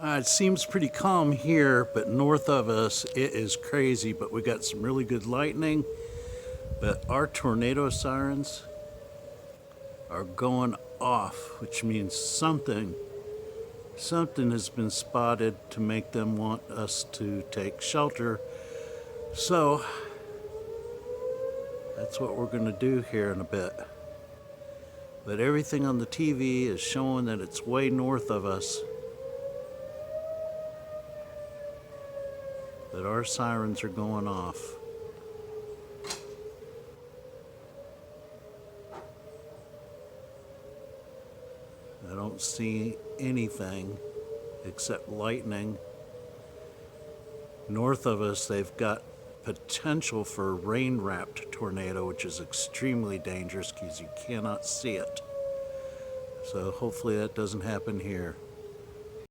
It seems pretty calm here, but north of us it is crazy. But we got some really good lightning. But our tornado sirens are going off, which means something has been spotted to make them want us to take shelter. So that's what we're going to do here in a bit. But everything on the TV is showing that it's way north of us. That our sirens are going off. I don't see anything except lightning. North of us, they've got potential for a rain-wrapped tornado, which is extremely dangerous because you cannot see it. So hopefully that doesn't happen here.